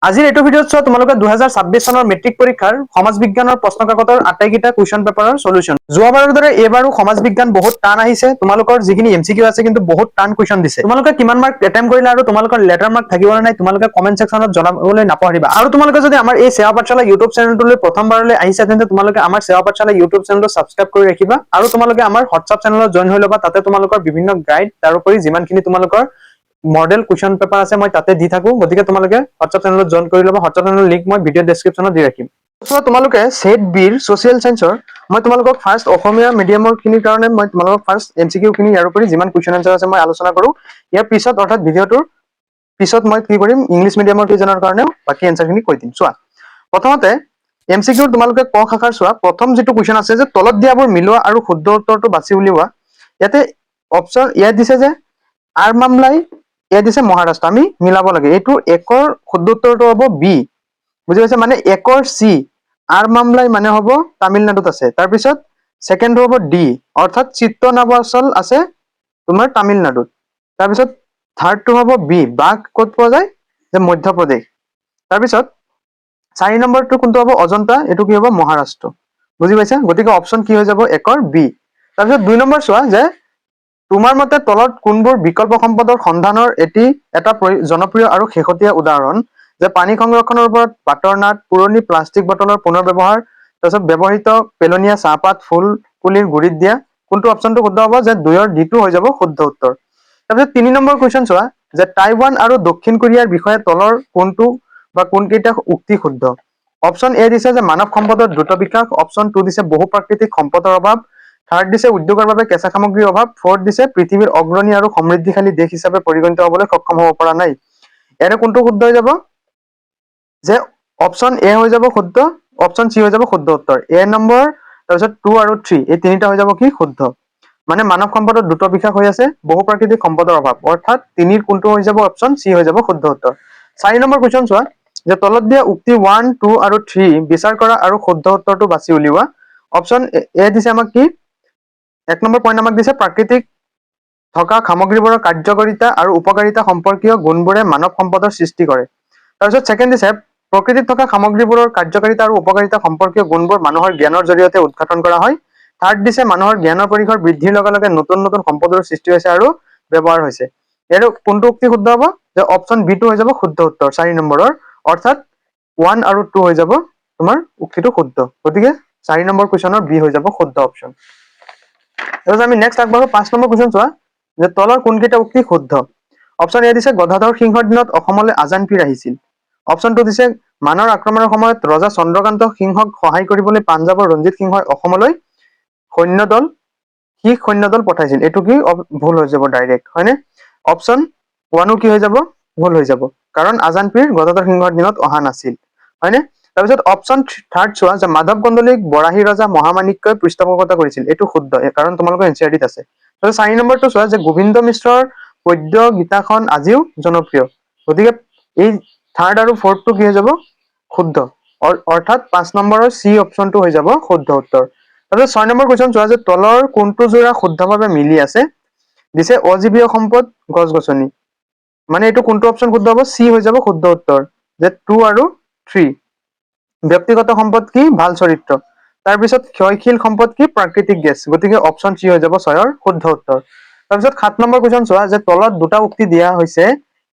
আজিৰ এইটো ভিডিঅ'ত চোৱা তোমালোকে 2026 চনৰ মেট্ৰিক পৰীক্ষাৰ সমাজ বিজ্ঞানৰ প্ৰশ্ন কাকতৰ আটাইকেইটা কুৱেশ্যন পেপাৰৰ সলিউশন। যোৱাবাৰৰ দৰে এইবাৰো সমাজ বিজ্ঞান বহুত টান আহিছে। তোমালোকৰ যিখিনি এমচিকিউ আছে কিন্তু বহুত টান কুৱেশ্যন দিছে। তোমালোকে কিমান মাৰ্ক এটেম্প কৰিলা আৰু তোমালোকৰ লেটাৰ মাৰ্ক থাকিব নে নাই তোমালোকে কমেন্ট সেকশনত জনাবলৈ নাপাহৰিবা। আৰু তোমালোকে যদি আমাৰ এই সেৱা পাঠশালা ইউটিউব চেনেলটোলৈ প্ৰথমবাৰলৈ আহিছা তেন্তে তোমালোকে আমাৰ সেৱা পাঠশালা ইউটিউব চেনেলটো সাবস্ক্ৰাইব কৰি ৰাখিবা আৰু তোমালোকে আমাৰ হোৱাটছআপ চেনেলত জইন হৈ ল'বা। তাতে তোমালোকৰ বিভিন্ন গাইড তাৰোপৰি যিমানখিনি তোমালোকৰ মডেল কুৱেশ্যন পেপাৰ আছে মই তাতে দি থাকো। গতিকে তোমালোকে হোৱাটছআপ চেনেলত জইন কৰি ল'বা। হোৱাটছআপ চেনেলৰ লিংক মই ভিডিঅ' ডেছক্ৰিপশ্যনত দি ৰাখিম। তোমালোকে সেট বিৰ ছ'চিয়েল সায়েন্সৰ মই তোমালোকক ফাৰ্ষ্ট অসমীয়া মিডিয়ামৰ খিনিৰ কাৰণে মই তোমালোকক ফাৰ্ষ্ট এমচিকিউ খিনি ইয়াৰ উপৰি যিমান কুৱেশ্যন আনসাৰ আছে মই আলোচনা কৰো। ইয়াৰ পিছত অৰ্থাৎ ভিডিঅ'টোৰ পিছত মই কি কৰিম ইংলিছ মিডিয়ামৰ কেইজনৰ কাৰণেও বাকি এনসাৰখিনি কৈ দিম। চোৱা প্ৰথমতে এমচিকিউ তোমালোকে ক শাখাৰ চোৱা প্ৰথম যেটো কুৱেশ্যন আছে যে তলত দিয়াবোৰ মিলোৱা আৰু শুদ্ধ উত্তৰটো বাছি উলিওৱা। ইয়াতে অপচন ইয়াত দিছে যে আৰ মামলাই ইয়াত দিছে মহাৰাষ্ট্ৰ। আমি মিলাব লাগে। এইটো একৰ শুদ্ধ উত্তৰটো হ'ব বি। বুজি পাইছে মানে একৰ চি আৰ মামলাই মানে হ'ব তামিলনাডুত আছে। তাৰপিছত সেকেন্ড হ'ব ডি অৰ্থাৎ চিত্তনাবাচল আছে তোমাৰ তামিলনাডুত। তাৰপিছত থাৰ্ডটো হ'ব বি বাঘ ক'ত পোৱা যায় যে মধ্যপ্ৰদেশ। তাৰপিছত 4 নম্বৰটো কোনটো হ'ব অজন্তা এইটো কি হ'ব মহাৰাষ্ট্ৰ। বুজি পাইছা গতিকে অপচন কি হৈ যাব একৰ বি। তাৰপিছত 2 নম্বৰ চোৱা যে তোমাৰ মতে তলত কোনবোৰ বিকল্প সম্পদৰ সন্ধানৰ এটা জনপ্ৰিয় আৰু শেহতীয়া উদাহৰণ যে পানী সংৰক্ষণৰ ওপৰত পাটৰ নাট পুৰণি প্লাষ্টিক বটলৰ পুনৰ ব্যৱহাৰ তাৰপিছত ব্যৱহৃত পেলনীয়া চাহপাত ফুল পুলিৰ গুৰিত দিয়া। কোনটো অপচনটো শুদ্ধ হ'ব যে 2ৰ ডিটো হৈ যাব শুদ্ধ উত্তৰ। তাৰপিছত 3 নম্বৰ কুৱেশ্যন চোৱা যে টাইৱান আৰু দক্ষিণ কোৰিয়াৰ বিষয়ে তলৰ কোনটো বা কোনকেইটা উক্তি শুদ্ধ। অপচন এ দিছে যে মানৱ সম্পদৰ দ্ৰুত বিকাশ। অপচন 2 দিছে বহু প্ৰাকৃতিক সম্পদৰ অভাৱ। থাৰ্ড দিছে উদ্যোগৰ বাবে কেঁচা সামগ্ৰীৰ অভাৱ। ফৰ্থ দিছে পৃথিৱীৰ অগ্ৰণী আৰু সমৃদ্ধিশালী দেশ হিচাপে পৰিগণিত হ'বলৈ সক্ষম হ'ব পৰা নাই। ইয়াৰে কোনটো শুদ্ধ হৈ যাব যে অপচন এ হৈ যাব শুদ্ধ। অপচন চি হৈ যাব শুদ্ধ উত্তৰ। এ নম্বৰ তাৰপিছত 2 আৰু 3 এই তিনিটা হৈ যাব কি শুদ্ধ। মানে মানৱ সম্পদৰ দ্ৰুত বিকাশ হৈ আছে বহু প্ৰাকৃতিক সম্পদৰ অভাৱ অৰ্থাৎ 3ৰ কোনটো হৈ যাব অপচন চি হৈ যাব শুদ্ধ উত্তৰ। 4 নম্বৰ কুৱেশ্যন চোৱা যে তলত দিয়া উক্তি 1, 2 আৰু 3 বিচাৰ কৰা আৰু শুদ্ধ উত্তৰটো বাছি উলিওৱা। অপচন এ দিছে আমাক কি 1 নম্বৰ পইণ্ট আমাক দিছে প্ৰাকৃতিক থকা সামগ্ৰীবোৰৰ কাৰ্যকাৰিতা আৰু উপকাৰিতা সম্পৰ্কীয় গুণবোৰে মানৱ সম্পদৰ সৃষ্টি কৰে। তাৰপিছত সেকেন্ড দিছে প্ৰকৃতিত থকা সামগ্ৰীবোৰৰ কাৰ্যকাৰিতা আৰু উপকাৰিতা সম্পৰ্কীয় গুণবোৰ মানুহৰ জ্ঞানৰ জৰিয়তে উৎঘাটন কৰা হয়। থাৰ্ড দিছে মানুহৰ জ্ঞানৰ পৰিসৰ বৃদ্ধিৰ লগে লগে নতুন নতুন সম্পদৰ সৃষ্টি হৈছে আৰু ব্যৱহাৰ হৈছে। ইয়াৰ কোনটো উক্তি শুদ্ধ হ'ব যে অপচন বি টো হৈ যাব শুদ্ধ উত্তৰ 4 নম্বৰৰ অৰ্থাৎ 1 আৰু 2 হৈ যাব তোমাৰ উক্তিটো শুদ্ধ। গতিকে 4 নম্বৰ কুৱেশ্যনৰ বি হৈ যাব শুদ্ধ অপচন। তাৰপিছত আমি নেক্সট আগবাঢ়ো 5 নম্বৰ কুৱেশ্যন চোৱা যে তলৰ কোনকেইটা উক্তি শুদ্ধ। অপচন এ দিছে গদাধৰ সিংহৰ দিনত অসমলৈ আজান পীৰ আহিছিল। অপচন 2 দিছে মানৰ আক্ৰমণৰ সময়ত ৰজা চন্দ্ৰকান্ত সিংহক সহায় কৰিবলৈ পাঞ্জাৱৰ ৰঞ্জিত সিংহই অসমলৈ শিখ সৈন্যদল পঠাইছিল। এইটো কি ভুল হৈ যাব ডাইৰেক্ট হয়নে। অপচন 1 কি হৈ যাব ভুল হৈ যাব কাৰণ আজান পীৰ গদাধৰ সিংহৰ দিনত অহা নাছিল হয়নে। তাৰপিছত অপচন থাৰ্ড চোৱা যে মাধৱ কন্দলীক বৰাহী ৰজা মহামাণিক্যই পৃষ্ঠপোষকতা কৰিছিল। এইটো শুদ্ধ কাৰণ তোমালোকৰ এনচিআৰটিত আছে। 4 নম্বৰটো চোৱা যে গোবিন্দ মিশ্ৰৰ পদ্য গীতাখন আজিও জনপ্ৰিয়। গতিকে এই থাৰ্ড আৰু ফৰ্থটো কি হৈ যাব শুদ্ধ অৰ্থাৎ 5 নম্বৰৰ চি অপচনটো হৈ যাব শুদ্ধ উত্তৰ। তাৰপিছত 6 নম্বৰ কুৱেশ্যন চোৱা যে তলৰ কোনটো যোৰা শুদ্ধভাৱে মিলি আছে দিছে অজীৱীয় সম্পদ গছ গছনি। মানে এইটো কোনটো অপচন শুদ্ধ হ'ব চি হৈ যাব শুদ্ধ উত্তৰ যে 2 আৰু 3। ব্যক্তিগত সম্পদ কি ভাল চৰিত্ৰ। তাৰপিছত ক্ষয়শীল সম্পদ কি প্ৰাকৃতিক গেছ। গতিকে অপচন চি হৈ যাব 6ৰ শুদ্ধ উত্তৰ। তাৰপিছত 7 নম্বৰ কুৱেশ্যন চোৱা যে তলত দুটা উক্তি দিয়া হৈছে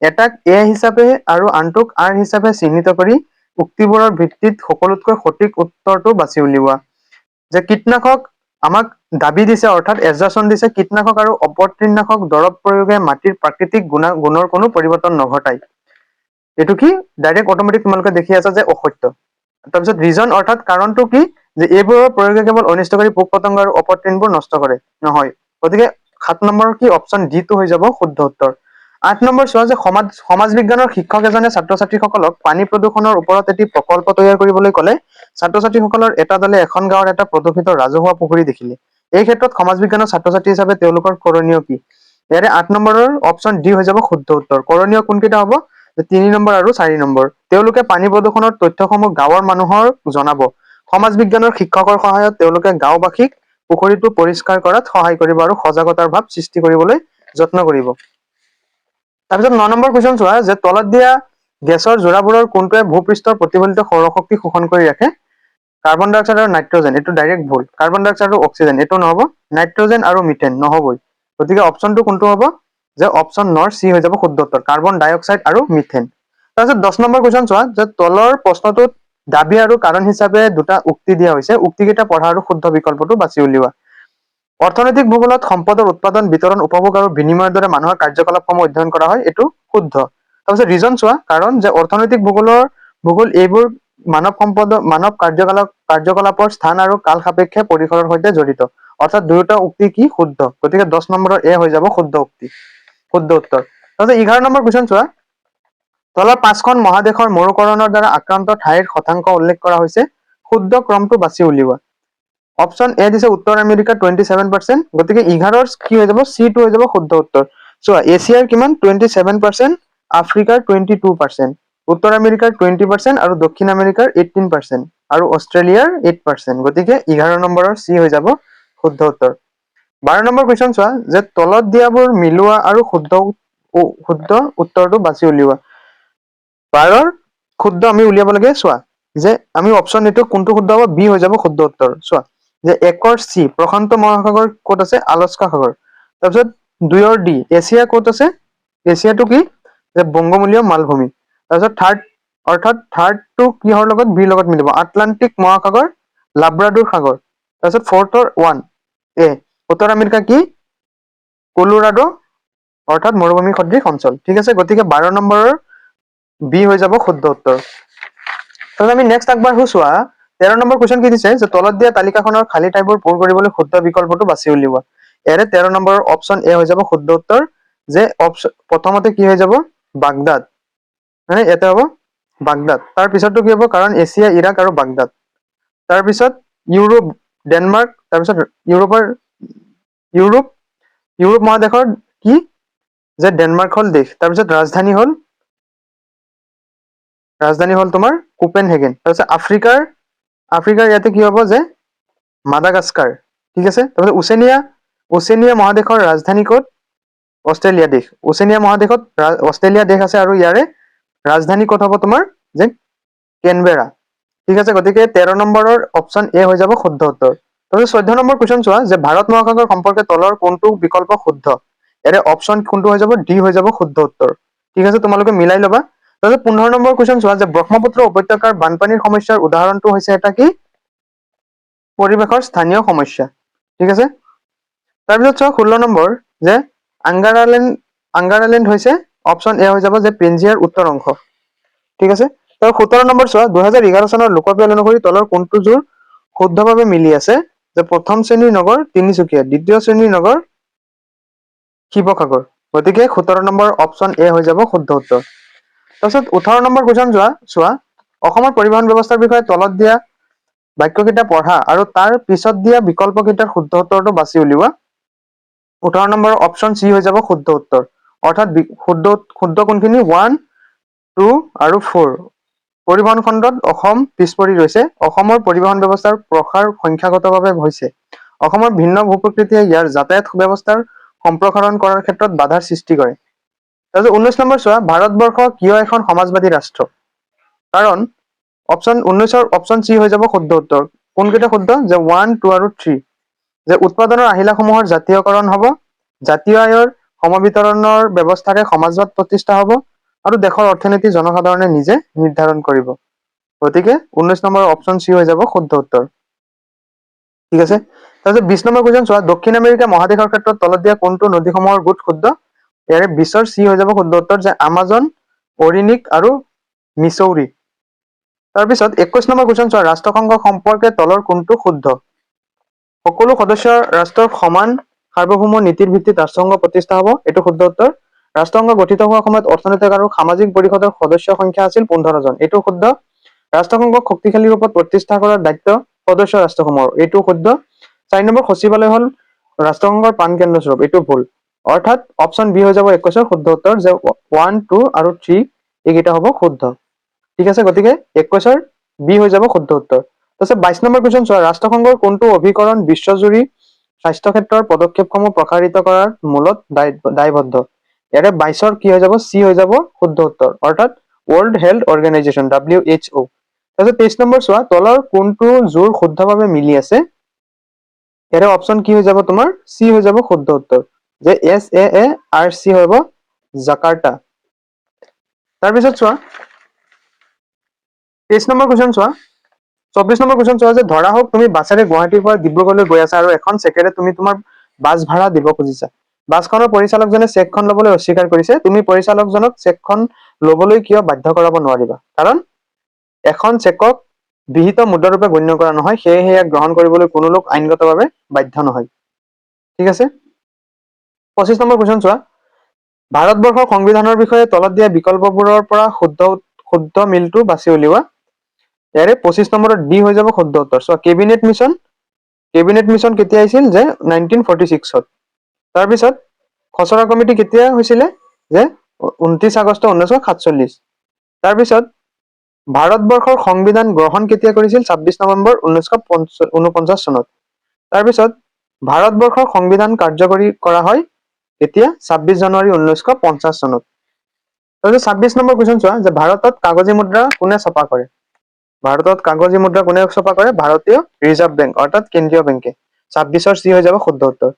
এটাক এ হিচাপে আৰু আনটোক আৰ হিচাপে চিহ্নিত কৰি উক্তিবোৰৰ ভিত্তিত সকলোতকৈ সঠিক উত্তৰটো বাছি উলিওৱা। যে কীটনাশক আমাক দাবী দিছে অৰ্থাৎ এজাচন দিছে কীটনাশক আৰু অপতৃণনাশক দৰৱ প্ৰয়োগে মাটিৰ প্ৰাকৃতিক গুণৰ কোনো পৰিৱৰ্তন নঘটায়। এইটো কি ডাইৰেক্ট অট'মেটিক তোমালোকে দেখি আছা যে অসত্য। তাৰপিছত ৰিজন অৰ্থাৎ কাৰণটো কি যে এইবোৰৰ প্ৰয়োগে কেৱল অনিষ্টকাৰী পোক পতংগ আৰু অপতৃণবোৰ নষ্ট কৰে নহয়। গতিকে 7 নম্বৰ কি অপচন ডি টো হৈ যাব শুদ্ধ উত্তৰ। 8 নম্বৰ চোৱা যে সমাজ বিজ্ঞানৰ শিক্ষক এজনে ছাত্ৰ ছাত্ৰীসকলক পানী প্ৰদূষণৰ ওপৰত এটি প্ৰকল্প তৈয়াৰ কৰিবলৈ ক'লে ছাত্ৰ ছাত্ৰীসকলৰ এটা দলে এখন গাঁৱৰ এটা প্ৰদূষিত ৰাজহুৱা পুখুৰী দেখিলে। এই ক্ষেত্ৰত সমাজ বিজ্ঞানৰ ছাত্ৰ ছাত্ৰী হিচাপে তেওঁলোকৰ কৰণীয় কি। ইয়াৰে 8 নম্বৰৰ অপচন ডি হৈ যাব শুদ্ধ উত্তৰ। কৰণীয় কোনকেইটা হ'ব 3 নম্বৰ আৰু 4 নম্বৰ। তেওঁলোকে পানী প্ৰদূষণৰ তথ্যসমূহ গাঁৱৰ মানুহৰ জনাব। সমাজ বিজ্ঞানৰ শিক্ষকৰ সহায়ত তেওঁলোকে গাঁওবাসীক পুখুৰীটো পৰিষ্কাৰ কৰাত সহায় কৰিব আৰু সজাগতাৰ ভাৱ সৃষ্টি কৰিবলৈ যত্ন কৰিব। তাৰপিছত 9 নম্বৰ কুৱেশ্যন চোৱা যে তলত দিয়া গেছৰ যোৰাবোৰৰ কোনটোৱে ভূপৃষ্ঠৰ প্ৰতিফলিত সৌৰশক্তি শোষণ কৰি ৰাখে? কাৰ্বন ডাই অক্সাইড আৰু নাইট্ৰজেন, এইটো ডাইৰেক্ট ভুল। কাৰ্বন ডাই অক্সাইড আৰু অক্সিজেন, এইটো নহব। নাইট্ৰজেন আৰু মিথেন নহবই। গতিকে অপশ্যনটো কোনটো হ'ব? যে অপশ্যন নৰ চি হৈ যাব শুদ্ধ উত্তৰ, কাৰ্বন ডাই অক্সাইড আৰু মিথেন। তাৰপিছত 10 নম্বৰ কুৱেশ্যন চোৱা, যে তলৰ প্ৰশ্নটোত দাবী আৰু কাৰণ হিচাপে দুটা উক্তি দিয়া হৈছে, উক্তিকেইটা পঢ়া আৰু শুদ্ধ বিকল্পটো বাছি উলিওৱা। অৰ্থনৈতিক ভূগোলত সম্পদৰ উৎপাদন, বিতৰণ, উপভোগ আৰু বিনিময়ৰ দৰে মানুহৰ কাৰ্যকলাপসমূহ অধ্যয়ন কৰা হয়, এইটো শুদ্ধ। তাৰপিছত ৰিজন চোৱা, কাৰণ যে অৰ্থনৈতিক ভূগোল এইবোৰ মানৱ কাৰ্যকলাপৰ স্থান আৰু কাল সাপেক্ষে পৰিসৰৰ সৈতে জড়িত। অৰ্থাৎ দুয়োটা উক্তি কি? শুদ্ধ। গতিকে 10 নম্বৰৰ এ হৈ যাব শুদ্ধ উক্তি, শুদ্ধ উত্তৰ। তাৰপিছত 11 নম্বৰ কুৱেশ্যন চোৱা, তলৰ 5খন মহাদেশৰ মৰুকৰণৰ দ্বাৰা আক্ৰান্ত ঠাইৰ শতাংশ উল্লেখ কৰা হৈছে, শুদ্ধ ক্ৰমটো বাছি উলিওৱা। অপশ্যন এ দিছে উত্তৰ আমেৰিকা 27%, গতিকে 11ৰ কি হৈ যাব? চি টো হৈ যাব শুদ্ধ উত্তৰ। চোৱা, এছিয়াৰ কিমান? 27%, আফ্ৰিকাৰ 22%, উত্তৰ আমেৰিকাৰ 20% আৰু দক্ষিণ আমেৰিকাৰ 18%, আৰু অষ্ট্ৰেলিয়াৰ 8%। গতিকে 11 নম্বৰৰ চি হৈ যাব শুদ্ধ উত্তৰ। 12 নম্বৰ কুৱেশ্যন চোৱা, যে তলত দিয়াবোৰ মিলোৱা আৰু শুদ্ধ উত্তৰটো বাছি উলিওৱা। 12ৰ শুদ্ধ আমি উলিয়াব লাগে। চোৱা, যে আমি অপশ্যন এইটো কোনটো শুদ্ধ হ'ব? বি হৈ যাব শুদ্ধ উত্তৰ। চোৱা, যে 1ৰ চি প্ৰশান্ত মহাসাগৰ ক'ত আছে? আলাস্কা সাগৰ। তাৰপিছত 2ৰ ডি এছিয়া ক'ত আছে? এছিয়াটো কি? যে বংগোমূলীয় মালভূমি। তাৰপিছত থাৰ্ডটো কিহৰ লগত? বিৰ লগত মিলিব, আটলান্টিক মহাসাগৰ, লাব্ৰাডুৰ সাগৰ। তাৰপিছত 4ৰ 1 এ উত্তৰ আমেৰিকা কি? কলোৰাডো, অৰ্থাৎ মৰুভূমি সদৃশ অঞ্চল। ঠিক আছে, গতিকে 12 নম্বৰৰ বি হৈ যাব শুদ্ধ উত্তৰ। তাৰপিছত আমি নেক্সট আগবাঢ়ো। চোৱা, 13 নম্বৰ কুৱেশ্যন কি দিছে? যে তলত দিয়া তালিকাখনৰ খালী ঠাইবোৰ পূৰ কৰিবলৈ শুদ্ধ বিকল্পটো বাছি উলিওৱা। ইয়াৰে 13 নম্বৰৰ অপশ্যন এ হৈ যাব শুদ্ধ উত্তৰ, যে প্ৰথমতে কি হৈ যাব? বাগদাদ। মানে ইয়াতে হ'ব বাগদাদ। তাৰ পিছতটো কি হ'ব? কাৰণ এছিয়া, ইৰাক আৰু বাগদাদ। তাৰপিছত ইউৰোপ, ডেনমাৰ্ক। তাৰপিছত ইউৰোপ মহাদেশৰ কি? যে ডেনমাৰ্ক হ'ল দেশ। তাৰপিছত ৰাজধানী হ'ল তোমাৰ কোপেনহেগেন। তাৰপিছত আফ্ৰিকাৰ ইয়াতে কি হ'ব? যে মাদাগাস্কাৰ। ঠিক আছে, তাৰপিছত ওচেনিয়া মহাদেশৰ ৰাজধানী ক'ত? অষ্ট্ৰেলিয়া দেশ। ওচেনিয়া মহাদেশত অষ্ট্ৰেলিয়া দেশ আছে, আৰু ইয়াৰে ৰাজধানী ক'ত হ'ব তোমাৰ? যে কেনবেৰা। ঠিক আছে, গতিকে 13 নম্বৰৰ অপশ্যন এ হৈ যাব শুদ্ধ উত্তৰ। তাৰপিছত 14 নম্বৰ কুৱেশ্যন চোৱা, যে ভাৰত মহাসাগৰ সম্পৰ্কে তলৰ কোনটো বিকল্প শুদ্ধ? ইয়াৰে অপশ্যন কোনটো হৈ যাব? ডি হৈ যাব শুদ্ধ উত্তৰ। ঠিক আছে, তোমালোকে মিলাই ল'বা। তাৰপিছত 15 নম্বৰ কুৱেশ্যন চোৱা, যে ব্ৰহ্মপুত্ৰ উপত্যকাৰ বানপানীৰ সমস্যাৰ উদাহৰণটো হৈছে এটা কি? পৰিৱেশৰ স্থানীয় সমস্যা। ঠিক আছে, তাৰপিছত চোৱা 16 নম্বৰ, যে আংগাৰালেণ্ড হৈছে অপশ্যন এ হৈ যাব, যে পেঞ্জিয়াৰ উত্তৰ অংশ। ঠিক আছে, তাৰ 17 নম্বৰ চোৱা, 2011 চনৰ লোকপিয়ল অনুসৰি তলৰ কোনটো জোৰ শুদ্ধভাৱে মিলি আছে? যে প্ৰথম শ্ৰেণীৰ নগৰ তিনিচুকীয়া, দ্বিতীয় শ্ৰেণীৰ নগৰ শিৱসাগৰ। গতিকে 17 নম্বৰ অপশ্যন এ হৈ যাব শুদ্ধ উত্তৰ। তাৰপিছত 18 নম্বৰ কুৱেশ্যন চোৱা, অসমৰ পৰিবহণ ব্যৱস্থাৰ বিষয়ে তলত দিয়া বাক্যকেইটা পঢ়া আৰু তাৰ পিছত দিয়া বিকল্পকেইটাৰ শুদ্ধ উত্তৰটো বাছি উলিওৱা। 18 নম্বৰ অপশ্যন চি হৈ যাব শুদ্ধ উত্তৰ। অৰ্থাৎ শুদ্ধ কোনখিনি? 1, 2 আৰু 4। পৰিবহণ খণ্ডত অসম পিছ পৰি ৰৈছে। অসমৰ পৰিবহণ ব্যৱস্থাৰ প্ৰসাৰ সংখ্যাগতভাৱে হৈছে। অসমৰ ভিন্ন ভূপ্ৰকৃতিয়ে ইয়াৰ যাতায়াত ব্যৱস্থাৰ সম্প্ৰসাৰণ কৰাৰ ক্ষেত্ৰত বাধাৰ সৃষ্টি কৰে। তাৰপিছত 19 নম্বৰ চোৱা, ভাৰতবৰ্ষ কিয় এখন সমাজবাদী ৰাষ্ট্ৰ? কাৰণ 19ৰ অপশ্যন চি হৈ যাব শুদ্ধ উত্তৰ। কোনকেইটা শুদ্ধ? যে 1, 2 আৰু 3। যে উৎপাদনৰ আহিলাসমূহৰ জাতীয়কৰণ হ'ব, জাতীয় আয়ৰ সমবিতৰণৰ ব্যৱস্থাৰে সমাজবাদ প্ৰতিষ্ঠা হ'ব, আৰু দেশৰ অৰ্থনীতি জনসাধাৰণে নিজে নিৰ্ধাৰণ কৰিব। গতিকে 19 নম্বৰ অপশ্যন চি হৈ যাব শুদ্ধ উত্তৰ। ঠিক আছে, তাৰপিছত 20 নম্বৰ কুৱেশ্যন চোৱা, দক্ষিণ আমেৰিকা মহাদেশৰ ক্ষেত্ৰত তলত দিয়া কোনটো নদীসমূহৰ গোট শুদ্ধ? ইয়াৰে 20ৰ চি হৈ যাব শুদ্ধ উত্তৰ, যে আমাজন, অৰিনিক আৰু মিচৌৰি। তাৰপিছত 21 নম্বৰ কুৱেশ্যন চোৱা, ৰাষ্ট্ৰসংঘ সম্পৰ্কে তলৰ কোনটো শুদ্ধ? সকলো সদস্য ৰাষ্ট্ৰৰ সমান সাৰ্বভৌম নীতিৰ ভিত্তিত ৰাষ্ট্ৰসংঘ প্ৰতিষ্ঠা হ'ব, এইটো শুদ্ধ উত্তৰ। ৰাষ্ট্ৰসংঘ গঠিত হোৱাৰ সময়ত অৰ্থনৈতিক আৰু সামাজিক পৰিষদৰ সদস্যৰ সংখ্যা আছিল 15 জন, এইটো শুদ্ধ। ৰাষ্ট্ৰসংঘক শক্তিশালী ৰূপত প্ৰতিষ্ঠা কৰাৰ দায়িত্ব সদস্য ৰাষ্ট্ৰসমূহৰ, এইটো শুদ্ধ। 4 নম্বৰ সচিবালয় হ'ল ৰাষ্ট্ৰসংঘৰ প্ৰাণকেন্দ্ৰস্বৰূপ, এইটো ভুল। অৰ্থাৎ অপশ্যন বি হৈ যাব 21ৰ শুদ্ধ উত্তৰ, যে 1, 2 আৰু 3 এইকেইটা হ'ব শুদ্ধ। ঠিক আছে, গতিকে 21ৰ বি হৈ যাব শুদ্ধ উত্তৰ। তাৰপিছত 22 নম্বৰ কুৱেশ্যন চোৱা, ৰাষ্ট্ৰসংঘৰ কোনটো অভিকৰণ বিশ্বজুৰি স্বাস্থ্য ক্ষেত্ৰৰ পদক্ষেপসমূহ প্ৰসাৰিত কৰাৰ মূলত দায়বদ্ধ? ইয়াৰে 22ৰ কি হৈ যাব? চি হৈ যাব শুদ্ধ উত্তৰ। অৰ্থাৎ ৱৰ্ল্ড হেল্থ অৰ্গেনাইজেশ্যন WHO। তাৰপিছত 23 নম্বৰ চোৱা, তলৰ কোনটো জোৰ শুদ্ধভাৱে মিলি আছে? ইয়াৰে অপশ্যন কি হৈ যাব তোমাৰ? চি হৈ যাব শুদ্ধ উত্তৰ, যে SAARC হ'ব জাকাৰ্টা। তাৰপিছত চোৱা 23 নম্বৰ কুৱেশ্যন চোৱা, 24 নম্বৰ কুৱেশ্যন চোৱা, যে ধৰা হওক তুমি বাছেৰে গুৱাহাটীৰ পৰা ডিব্ৰুগড়লৈ গৈ আছা আৰু এখন চেকেৰে তুমি তোমাৰ বাছ ভাড়া দিব খুজিছা। বাছখনৰ পৰিচালকজনে চেকখন ল'বলৈ অস্বীকাৰ কৰিছে। তুমি পৰিচালকজনক চেকখন ল'বলৈ কিয় বাধ্য কৰাব নোৱাৰিবা? কাৰণ এখন চেকক বিহিত মুদ্ৰাৰূপে গণ্য কৰা নহয়, সেয়েহে ইয়াক গ্ৰহণ কৰিবলৈ কোনো লোক আইনগতভাৱে বাধ্য নহয়। ঠিক আছে। 25 নম্বৰ কুৱেশ্যন চোৱা, ভাৰতবৰ্ষৰ সংবিধানৰ বিষয়ে তলত দিয়া বিকল্পবোৰৰ পৰা শুদ্ধ মিলটো বাছি উলিওৱা। ইয়াৰে 25 নম্বৰত ডি হৈ যাব শুদ্ধ উত্তৰ। চোৱা, কেবিনেট মিছন কেতিয়া আহিছিল? যে 1946-ত। তাৰপিছত খচৰা কমিটি কেতিয়া হৈছিলে? যে 29 আগষ্ট 1947। তাৰপিছত ভাৰতবৰ্ষৰ সংবিধান গ্ৰহণ কেতিয়া কৰিছিল? 26 নৱেম্বৰ 1949 চনত। তাৰপিছত ভাৰতবৰ্ষৰ সংবিধান কাৰ্যকৰী কৰা হয় কেতিয়া? 26 জানুৱাৰী 1950 চনত। তাৰপিছত 26 নম্বৰ কুৱেশ্যন চোৱা, যে ভাৰতত কাগজী মুদ্ৰা কোনে ছপা কৰে? ভাৰতত কাগজী মুদ্ৰা কোনে ছপা কৰে? ভাৰতীয় ৰিজাৰ্ভ বেংক, অৰ্থাৎ কেন্দ্ৰীয় বেংকে। 26ৰ চি হৈ যাব শুদ্ধ উত্তৰ।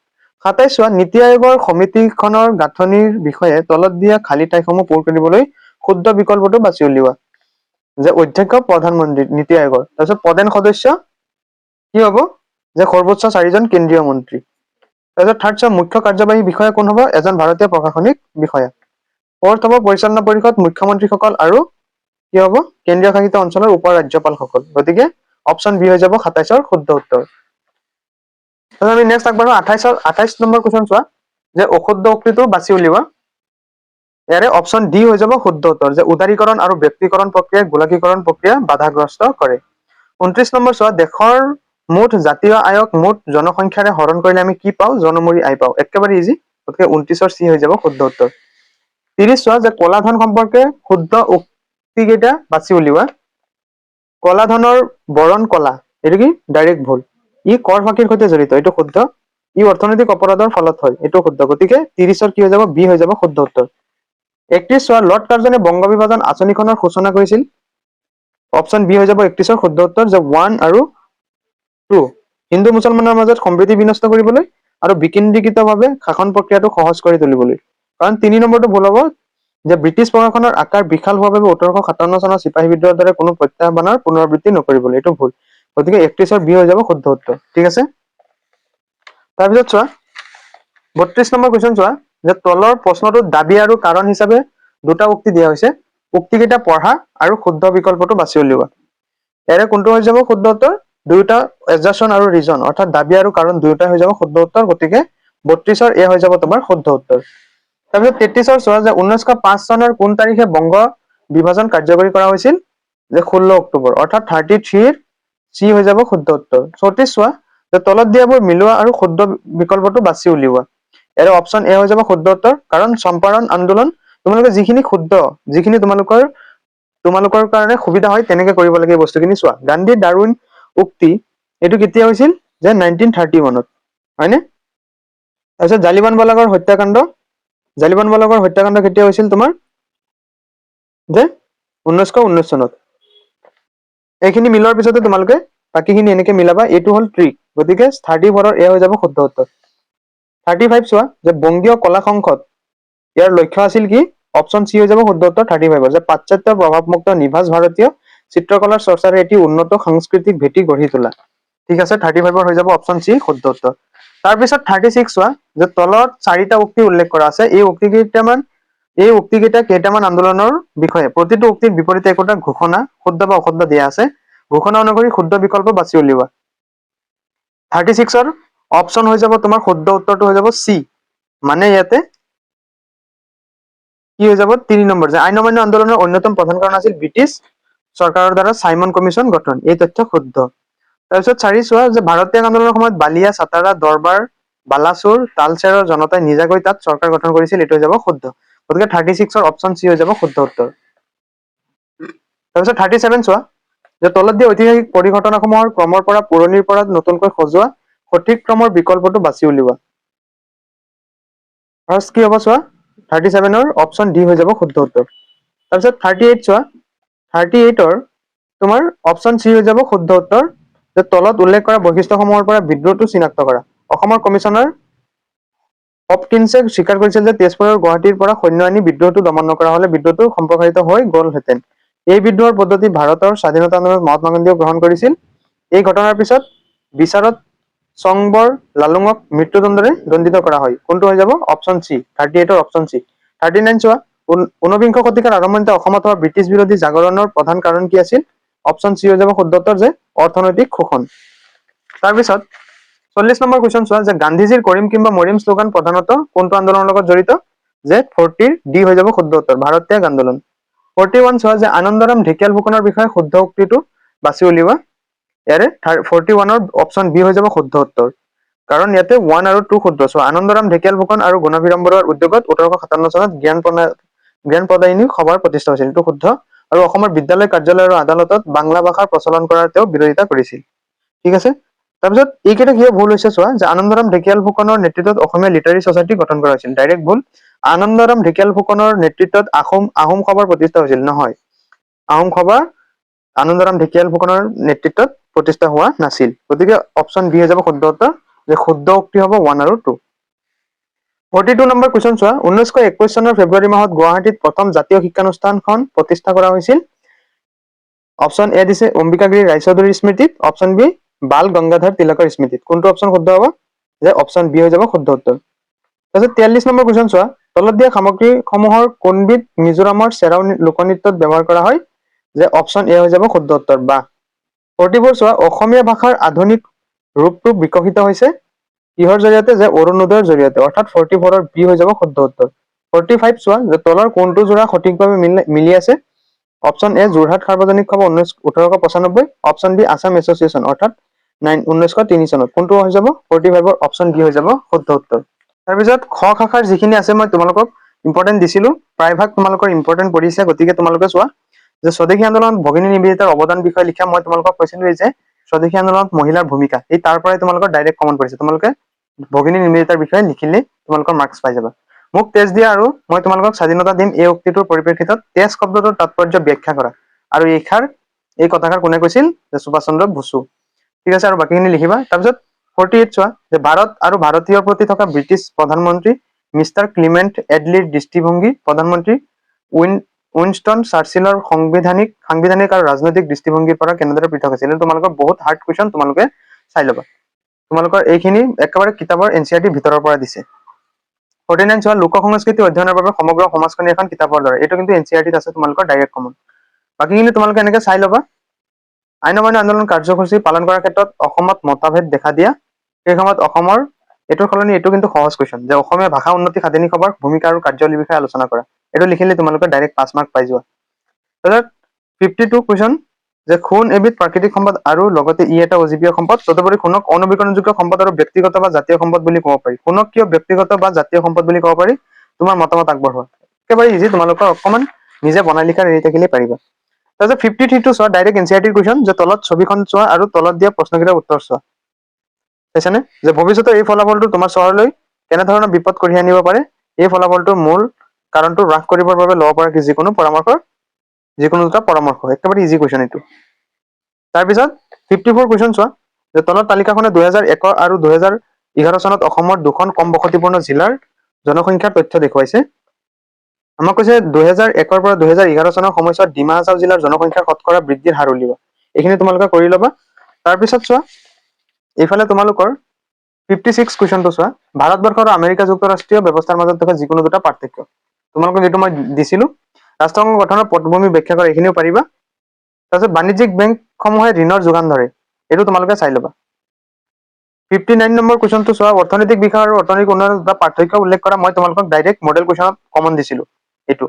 27 চোৱা, নীতি আয়োগৰ সমিতিখনৰ গাঁথনিৰ বিষয়ে তলত দিয়া খালী ঠাইসমূহ পূৰ কৰিবলৈ শুদ্ধ বিকল্পটো বাছি উলিওৱা। যে অধ্যক্ষ প্ৰধানমন্ত্ৰী নীতি আয়োগৰ। তাৰপিছত প্ৰধান সদস্য কি হ'ব? যে সৰ্বোচ্চ 4জন কেন্দ্ৰীয় মন্ত্ৰী। তাৰপিছত থাৰ্ড চোৱা, মুখ্য কাৰ্যবাহী বিষয়া কোন হ'ব? এজন ভাৰতীয় প্ৰশাসনিক বিষয়া। ফ'ৰ্থ হ'ব পৰিচালনা পৰিষদ, মুখ্যমন্ত্ৰীসকল আৰু কি হ'ব? কেন্দ্ৰীয় শাসিত অঞ্চলৰ উপ ৰাজ্যপালসকল। গতিকে অপশ্যন বি হৈ যাব 27ৰ শুদ্ধ উত্তৰ। আমি নেক্সট আগবাঢ়ো 28 নম্বৰ কুৱেশ্যন চোৱা, যে অশুদ্ধ উক্তিটো বাছি উলিওৱা। ইয়াৰে অপশ্যন ডি হৈ যাব শুদ্ধ উত্তৰ, যে উদাৰীকৰণ আৰু ব্যক্তিকৰণ প্ৰক্ৰিয়াই গোলকীকৰণ প্ৰক্ৰিয়া বাধাগ্ৰস্ত কৰে। 29 নম্বৰ চোৱা, দেশৰ মুঠ জাতীয় আয়ক মুঠ জনসংখ্যাৰে হৰণ কৰিলে আমি কি পাওঁ? জনমূৰি আয় পাওঁ। একেবাৰে ইজি, গতিকে 29ৰ চি হৈ যাব শুদ্ধ উত্তৰ। 30 চোৱা, যে কলা ধন সম্পৰ্কে শুদ্ধ উক্তি কেইটা বাছি উলিওৱা। কলা ধনৰ বৰণ কলা, এইটো কি? ডাইৰেক্ট ভুল। ই কৰ ফাঁকিৰ সৈতে জড়িত, এইটো শুদ্ধ। ই অৰ্থনৈতিক অপৰাধৰ ফলত হয়, এইটো শুদ্ধ। গতিকে 30ৰ কি হৈ যাব? বি হৈ যাব শুদ্ধ উত্তৰ। 31 চোৱা, লৰ্ড কাৰ্জনে বংগ বিভাজন আঁচনিখনৰ সূচনা কৰিছিল। অপশ্যন বি হৈ যাব 31ৰ শুদ্ধ উত্তৰ, যে 1 আৰু 2 হিন্দু মুছলমানৰ মাজত সম্প্ৰীতি বিনষ্ট কৰিবলৈ আৰু বিকেন্দ্ৰীকৃতভাৱে শাসন প্ৰক্ৰিয়াটো সহজ কৰি তুলিবলৈ। কাৰণ 3 নম্বৰটো ভুল হ'ব, যে ব্ৰিটিছ প্ৰশাসনৰ আকাৰ বিশাল হোৱাৰ বাবে 1857 চনৰ চিপাহী বিদ্ৰোহৰ দৰে কোনো প্ৰত্যাহ্বানৰ পুনৰাবৃত্তি নকৰিবলৈ, এইটো ভুল। গতিকে 31ৰ বি হৈ যাব শুদ্ধ উত্তৰ। ঠিক আছে। তাৰপিছত চোৱা 32 নম্বৰ কুৱেশ্যন চোৱা, যে তলৰ প্ৰশ্নটোত দাবী আৰু কাৰণ হিচাপে দুটা উক্তি দিয়া হৈছে। উক্তিকেইটা পঢ়া আৰু শুদ্ধ বিকল্পটো বাছি উলিওৱা। ইয়াৰে কোনটো হৈ যাব শুদ্ধ উত্তৰ? দুয়োটা এজাৰচন আৰু ৰিজন, অৰ্থাৎ দাবী আৰু কাৰণ দুয়োটা হৈ যাব শুদ্ধ উত্তৰ। গতিকে 32ৰ এ হৈ যাব তোমাৰ শুদ্ধ উত্তৰ। তাৰপিছত 33ৰ চোৱা, যে 1905 চনৰ কোন তাৰিখে বংগ বিভাজন কাৰ্যকৰী কৰা হৈছিল? যে 16 অক্টোবৰ, অৰ্থাৎ 33ৰ চি হৈ যাব শুদ্ধ উত্তৰ। 34 চোৱা, যে তলত দিয়াবোৰ মিলোৱা আৰু শুদ্ধ বিকল্পটো বাছি উলিওৱা। ইয়াৰে অপশ্যন এ হৈ যাব শুদ্ধ উত্তৰ, কাৰণ চম্পাৰণ আন্দোলন তোমালোকে যিখিনি শুদ্ধ, যিখিনি তোমালোকৰ কাৰণে সুবিধা হয় তেনেকে কৰিব লাগে। বস্তুখিনি চোৱা, গান্ধী ডাৰউইন উক্তি এইটো কেতিয়া হৈছিল? যে 1931-ত, হয়নে? তাৰপিছত জালিৱানৱালাবাগৰ হত্যাকাণ্ড কেতিয়া হৈছিল তোমাৰ? যে 1919 চনত। এইখিনি মিলোৱাৰ পিছতে তোমালোকে বাকীখিনি এনেকে মিলাবা। এইটো হ'ল ট্ৰিক। গতিকে 34ৰ এ হৈ যাব শুদ্ধ উত্তৰ। 35 চোৱা, যে বংগীয় কলা সংসদ ইয়াৰ লক্ষ্য আছিল কি? অপশ্যন চি হৈ যাব শুদ্ধ উত্তৰ 35ৰ, যে পাশ্চাত্যৰ প্ৰভাৱমুক্ত নিভাজ ভাৰতীয় চিত্ৰকলাৰ চৰ্চাৰে এটি উন্নত সাংস্কৃতিক ভেটি গঢ়ি তোলা। ঠিক আছে, 35ৰ হৈ যাব অপশ্যন চি শুদ্ধ উত্তৰ। তাৰপিছত 36 চোৱা, যে তলত 4টা উক্তি উল্লেখ কৰা আছে। এই উক্তিকেইটা কেইটামান আন্দোলনৰ বিষয়ে। প্ৰতিটো উক্তিৰ বিপৰীতে একোটা ঘোষণা শুদ্ধ বা অশুদ্ধ দিয়া আছে। ঘোষণা অনুসৰি শুদ্ধ বিকল্প বাছি উলিওৱা। 36ৰ অপশ্যন হৈ যাব তোমাৰ শুদ্ধ উত্তৰটো হৈ যাব চি, মানে ইয়াতে কি হৈ যাব? 3 নম্বৰ, যে আইন অমান্য আন্দোলনৰ অন্যতম প্ৰধান কাৰণ আছিল ব্ৰিটিছ চৰকাৰৰ দ্বাৰা চাইমন কমিশ্যন গঠন। এই তথ্য শুদ্ধ। তাৰপিছত 4 চোৱা, যে ভাৰতীয় আন্দোলনৰ সময়ত বালিয়া, চাটাৰা, দৰবাৰ, বালাচুৰ, তালচেৰৰ জনতাই নিজাকৈ তাত চৰকাৰ গঠন কৰিছিল। এইটো হৈ যাব শুদ্ধ। গতিকে 36ৰ অপশ্যন চি হৈ যাব শুদ্ধ উত্তৰ। তাৰপিছত 37 চোৱা, যে তলত দিয়া ঐতিহাসিক পৰিঘটনাসমূহৰ ক্ৰমৰ পৰা পুৰণিৰ পৰা নতুনকৈ সজোৱা সঠিক ক্ৰমৰ বিকল্পটো বাছি উলিওৱা। ফাৰ্ষ্ট কি হ'ব চোৱা, 37ৰ অপশ্যন ডি হৈ যাব শুদ্ধ উত্তৰ। তাৰপিছত 38 চোৱা 38ৰ তোমাৰ অপশ্যন চি হৈ যাব শুদ্ধ উত্তৰ যে তলত উল্লেখ কৰা বৈশিষ্ট্যসমূহৰ পৰা বিদ্ৰোহটো চিনাক্ত কৰা অসমৰ কমিছনাৰ হপকিনছে স্বীকাৰ কৰিছিল যে তেজপুৰ আৰু গুৱাহাটীৰ পৰা সৈন্য আনি বিদ্ৰোহটো দমন নকৰা হলে বিদ্ৰোহটো সম্প্ৰসাৰিত হৈ গ'লহেঁতেন এই বিদ্ৰোহৰ পদ্ধতি ভাৰতৰ স্বাধীনতা আন্দোলনত মহাত্মা গান্ধীয়ে গ্ৰহণ কৰিছিল এই ঘটনাৰ পিছত বিচাৰত সংবৰ লালুঙক মৃত্যুদণ্ডৰে দণ্ডিত কৰা হয় কোনটো হৈ যাব অপশ্যন চি 38ৰ অপশ্যন চি 39 চোৱা ঊনবিংশ শতিকাৰ আৰম্ভণিতে অসমত হোৱা ব্ৰিটিছ বিৰোধী জাগৰণৰ প্ৰধান কাৰণ কি আছিল অপশ্যন চি হৈ যাব শুদ্ধ উত্তৰ যে অৰ্থনৈতিক শোষণ তাৰপিছত 40 নম্বৰ কুৱেশ্যন চোৱা যে গান্ধীজীৰ কৰিম কিংবা মৰিম শ্লোগান প্ৰধানত কোনটো আন্দোলনৰ লগত জড়িত যে 40 ডি হৈ যাব শুদ্ধ উত্তৰ ভাৰত ত্যাগ আন্দোলন 41 চোৱা যে আনন্দৰাম ঢেকিয়াল ফুকনৰ বিষয়ে শুদ্ধ উক্তিটো বাছি উলিওৱা ইয়াৰে 41ৰ অপশ্যন বি হৈ যাব শুদ্ধ উত্তৰ কাৰণ ইয়াতে 1 আৰু 2 শুদ্ধ চোৱা আনন্দৰাম ঢেকিয়াল ফুকন আৰু গুণাভিৰাম বৰুৱাৰ উদ্যোগত 1857 চনত জ্ঞান প্ৰদায়িনী সভাৰ প্ৰতিষ্ঠা হৈছিল এইটো শুদ্ধ আৰু অসমৰ বিদ্যালয় কাৰ্যালয় আৰু আদালতত বাংলা ভাষাৰ প্ৰচলন কৰাৰ তেওঁ বিৰোধিতা কৰিছিল ঠিক আছে তাৰপিছত এইকেইটা কিয় ভুল হৈছে চোৱা যে আনন্দৰাম ঢেকিয়াল ফুকনৰ নেতৃত্বত অসমীয়া লিটাৰী ছচাইটি গঠন কৰা হৈছিল ডাইৰেক্ট ভুল আনন্দৰাম ঢেকিয়াল ফুকনৰ নেতৃত্বত আহোম সভাৰ প্ৰতিষ্ঠা হৈছিল নহয় আহোম সভা আনন্দৰাম ঢেকিয়াল ফুকনৰ নেতৃত্বত প্ৰতিষ্ঠা হোৱা নাছিল গতিকে অপশ্যন বি হৈ যাব শুদ্ধ উত্তৰ যে শুদ্ধ উক্তি হ'ব 1 আৰু 2 42 নম্বৰ কুৱেশ্যন চোৱা 1921 চনৰ ফেব্ৰুৱাৰী মাহত গুৱাহাটীত প্ৰথম জাতীয় শিক্ষানুষ্ঠানখন প্ৰতিষ্ঠা কৰা হৈছিল অপশ্যন এ দিছে অম্বিকাগিৰি ৰায়চৌধুৰীৰ স্মৃতিত অপশ্যন বি বাল গংগাধৰ তিলকৰ স্মৃতিত কোনটো অপশ্যন শুদ্ধ হ'ব যে অপশ্যন বি হৈ যাব শুদ্ধ উত্তৰ তাৰপিছত 43 নম্বৰ কুৱেশ্যন চোৱা তলত দিয়া সামগ্ৰীসমূহৰ কোনবিধ মিজোৰামৰ চেৰাও লোকনৃত্যত ব্যৱহাৰ কৰা হয় যে অপশ্যন এ হৈ যাব শুদ্ধ উত্তৰ বা 44 চোৱা অসমীয়া ভাষাৰ আধুনিক ৰূপটো বিকশিত হৈছে কিহৰ জৰিয়তে যে অৰুণোদয়ৰ জৰিয়তে অৰ্থাৎ 44ৰ বি হৈ যাব শুদ্ধ উত্তৰ 45 চোৱা যে তলৰ কোনটো যোৰা সঠিকভাৱে মিলি আছে অপশ্যন এ যোৰহাট সাৰ্বজনিক সভা 1895 অপশ্যন বি আছাম এছ'চিয়েশ্যন অৰ্থাৎ 1903 চনত কোনটো হৈ যাব 45ৰ অপশ্যন বি হৈ যাব শুদ্ধ উত্তৰ তাৰপিছত খ শাখাৰ যিখিনি আছে মই তোমালোকক ইম্পৰ্টেণ্ট দিছিলো প্ৰায়ভাগ তোমালোকৰ ইম্পৰ্টেণ্ট পৰিছে গতিকে তোমালোকে চোৱা যে স্বদেশী আন্দোলনত ভগিনী নিবেদিতাৰ অৱদান বিষয়ে লিখা মই তোমালোকক কৈছিলো যে স্বদেশী আন্দোলনত মহিলাৰ ভূমিকা এই তাৰ পৰাই তোমালোকৰ ডাইৰেক্ট কমন পৰিছে তোমালোকে ভগিনী নিবেদিতাৰ বিষয়ে লিখিলে তোমালোকৰ মাৰ্কছ পাই যাবা মোক তেজ দিয়া আৰু মই তোমালোকক স্বাধীনতা দিম এই উক্তিটোৰ পৰিপ্ৰেক্ষিতত তেজ শব্দটোৰ তাৎপৰ্য ব্যাখ্যা কৰা আৰু এই কথাষাৰ কোনে কৈছিল যে সুভাষ চন্দ্ৰ বসু ঠিক আছে আৰু বাকীখিনি লিখিবা তাৰপিছত 48 চোৱা যে ভাৰত আৰু ভাৰতীয়ৰ প্ৰতি থকা ব্ৰিটিছ প্ৰধানমন্ত্ৰী মিষ্টাৰ ক্লিমেণ্ট এডলিৰ দৃষ্টিভংগী প্ৰধানমন্ত্ৰী উইনষ্টন চাৰ্চিলৰ সাংবিধানিক আৰু ৰাজনৈতিক দৃষ্টিভংগীৰ পৰা কেনেদৰে পৃথক আছিল তোমালোকৰ বহুত হাৰ্ড কুৱেশ্যন তোমালোকে চাই ল'বা তোমালোকৰ এইখিনি একেবাৰে কিতাপৰ এনচিআৰটিৰ ভিতৰৰ পৰা দিছে 49 চোৱা লোক সংস্কৃতি অধ্যয়নৰ বাবে সমগ্ৰ সমাজখনি এখন কিতাপৰ দৰে এইটো কিন্তু এনচিআৰটিত আছে তোমালোকৰ ডাইৰেক্ট কমন বাকীখিনি তোমালোকে এনেকে চাই ল'বা আইন অমান্য আন্দোলন কাৰ্যসূচী পালন কৰাৰ ক্ষেত্ৰত অসমত মতভেদ দেখা দিয়া সেই সময়ত অসমৰ এইটোৰ সলনি এইটো কিন্তু সহজ কুৱেশ্যন যে অসমীয়া ভাষা উন্নতি সাধনী সভাৰ ভূমিকা আৰু কাৰ্যাৱলীৰ বিষয়ে আলোচনা কৰা এইটো লিখিলে তোমালোকে ডাইৰেক্ট 5 মাৰ্ক পাই যোৱা তাৰপিছত 52 কুৱেশ্যন যে সোণ এবিধ প্ৰাকৃতিক সম্পদ আৰু লগতে ই এটা অজীৱীয় সম্পদ তদুপৰি সোণক অনবীকৰণযোগ্য সম্পদ আৰু ব্যক্তিগত বা জাতীয় সম্পদ বুলি ক'ব পাৰি সোণক কিয় ব্যক্তিগত বা জাতীয় সম্পদ বুলি ক'ব পাৰি তোমাৰ মতামত আগবঢ়োৱা একেবাৰে ইজি তোমালোকৰ অকমান নিজে বনাই লিখা ৰেডি থাকিলে পাৰিবা তাৰপিছত 53 টো চোৱা ডাইৰেক্ট এনচিআৰটিৰ কুৱেশ্যন যে তলত ছবিখন চোৱা আৰু তলত দিয়া প্ৰশ্নকেইটাৰ উত্তৰ চোৱা পাইছানে যে ভৱিষ্যতে এই ফলাফলটো তোমাৰ চহৰলৈ কেনেধৰণৰ বিপদ কঢ়িয়াই আনিব পাৰে এই ফলাফলটোৰ মূল কাৰণটো হ্ৰাস কৰিবৰ বাবে ল'ব পৰা যিকোনো দুটা পৰামৰ্শ একেবাৰে ইজি কুৱেশ্যন এইটো তাৰপিছত 54 কুৱেশ্যন চোৱা যে তলত তালিকাখনে 2001 আৰু 2011 চনত অসমৰ দুখন কম বসতিপূৰ্ণ জিলাৰ জনসংখ্যাৰ তথ্য দেখুৱাইছে আমাক কৈছে 2001 পৰা 2011 চনৰ সময়ছোৱাত ডিমা হাছাও জিলাৰ জনসংখ্যাৰ শতকৰা বৃদ্ধিৰ হাৰ উলিওৱা এইখিনি তোমালোকে কৰি ল'বা তাৰপিছত চোৱা এইফালে তোমালোকৰ 56 কুৱেশ্যনটো চোৱা ভাৰতবৰ্ষ আৰু আমেৰিকা যুক্তৰাষ্ট্ৰীয় ব্যৱস্থাৰ মাজত থকা যিকোনো দুটা পাৰ্থক্য তোমালোকক যিটো মই দিছিলো ৰাষ্ট্ৰসংঘ গঠনৰ পটভূমি ব্যাখ্যা কৰা এইখিনিও পাৰিবা তাৰপিছত বাণিজ্যিক বেংকসমূহে ঋণৰ যোগান ধৰে এইটো তোমালোকে চাই ল'বা 59 নম্বৰ কুৱেশ্যনটো চোৱা অৰ্থনৈতিক বিকাশ আৰু অৰ্থনৈতিক উন্নয়নৰ দুটা পাৰ্থক্য উল্লেখ কৰা মই তোমালোকক ডাইৰেক্ট মডেল কুৱেশ্যনত কমন দিছিলো এইটো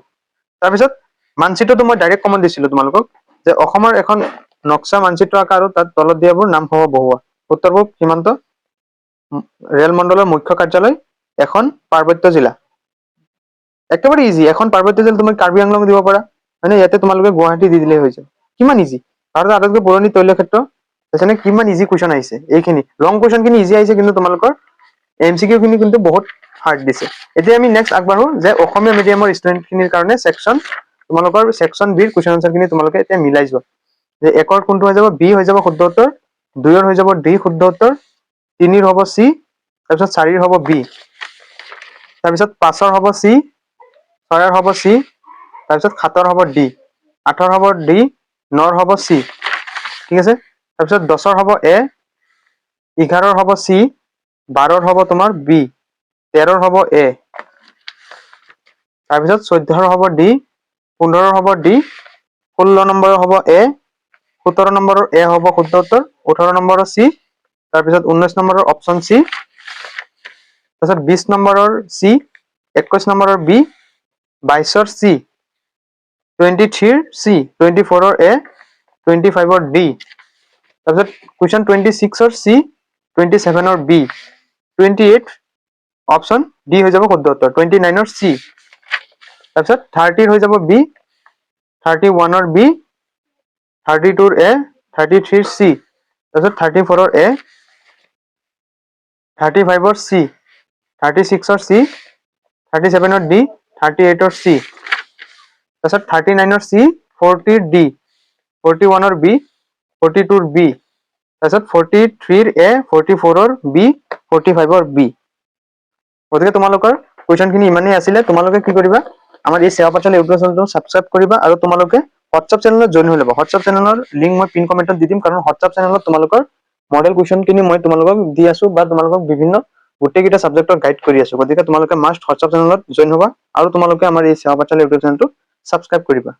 তাৰপিছত মানচিত্ৰটো মই ডাইৰেক্ট কমন দিছিলো তোমালোকক যে অসমৰ এখন নক্সা মানচিত্ৰ আঁকা আৰু তাত তলত দিয়াবোৰ নামসমূহ বহুৱা উত্তৰ পূব সীমান্ত ৰেল মণ্ডলৰ মুখ্য কাৰ্যালয় এখন পাৰ্বত্য জিলা একেবাৰে ইজি এখন পাৰ্বত্য জিলা তুমি কাৰ্বি আংলং দিব পাৰা মানে ইয়াতে তোমালোকে গুৱাহাটী দি দিলেই হৈ যায় কিমান ইজি ভাৰতৰ আটাইতকৈ পুৰণি তৈল ক্ষেত্ৰ তাৰপিছত কিমান ইজি কুৱেশ্যন আহিছে এইখিনি লং কুৱেশ্যন খিনি ইজি আহিছে কিন্তু তোমালোকৰ এমচিকিউ খিনি কিন্তু বহুত হাৰ্ড দিছে এতিয়া আমি নেক্সট আগবাঢ়ো যে অসমীয়া মিডিয়ামৰ ষ্টুডেণ্ট খিনিৰ কাৰণে ছেকশ্যন তোমালোকৰ সেকশন বিৰ কুৱেশ্যন আনসাৰ খিনি তোমালোকে এতিয়া মিলাই যোৱা যে একৰ কোনটো হৈ যাব বি হৈ যাব শুদ্ধ উত্তৰ, 2 ৰ হৈ যাব ডি শুদ্ধ উত্তৰ, 3 ৰ হ'ব সি, তাৰপিছত 4 ৰ হ'ব বি, তাৰপিছত 5 ৰ হ'ব সি, 6 ৰ হ'ব সি, তাৰপিছত 7 ৰ হ'ব ডি, 8 ৰ হ'ব ডি, 9 ৰ হ'ব সি, ঠিক আছে। তাৰপিছত 10 ৰ হ'ব এ, 11 ৰ হ'ব সি, 12 ৰ হ'ব তোমাৰ বি, 13 ৰ হ'ব এ, তাৰপিছত 14 ৰ হ'ব ডি, 15 ৰ হ'ব ডি, 16 নম্বৰৰ হ'ব এ, 17 নম্বৰৰ এ হ'ব শুদ্ধ উত্তৰ, 18 নম্বৰৰ চি, তাৰপিছত 19 নম্বৰৰ অপশ্যন চি, তাৰপিছত 20 নম্বৰৰ চি, 21 নম্বৰৰ B, 22 C, 23 C, 24 A, 25 D, তাৰপিছত question 26 C, 27 B, 28 option D হৈ যাব শুদ্ধ উত্তৰ, 29 চি, তাৰপিছত 30 হৈ যাব বি, 31 বি, 32 এ, 33 চি, তাৰপিছত 34 এ, 35 চি, 36 চি, 37 ডি, 38 চি, তাৰপিছত 39 চি, 40 ডি, 41 বি, 42 বি, তাৰপিছত 43 এ, 44 বি, 45 বি। গতিকে তোমালোকৰ কুৱেশ্যন খিনি ইমানেই আছিলে। তোমালোকে কি কৰিবা, আমাৰ এই সেৱা পাঠশালা ইউটিউব চেনেলটো সাবস্ক্ৰাইব কৰিবা আৰু তোমালোকে হোৱাটছআপ চেনেলত জইন হৈ ল'বা। হোৱাটছআপ চেনেলৰ লিংক মই পিন কমেণ্টত দি দিম, কাৰণ হোৱাটছআপ চেনেলত তোমালোকৰ মডেল কুৱেশ্যন খিনি মই তোমালোকক দি আছো বা তোমালোকক বিভিন্ন গোটেইকেইটা সাবজেক্টৰ গাইড কৰি আছো। গতিকে তোমালোকে মাষ্ট হোৱাটছআপ চেনেলত জইন হ'বা আৰু তোমালোকে আমাৰ এই সেৱা পাঠশালা ইউটিউব চেনেলটো সাবস্ক্ৰাইব কৰিবা।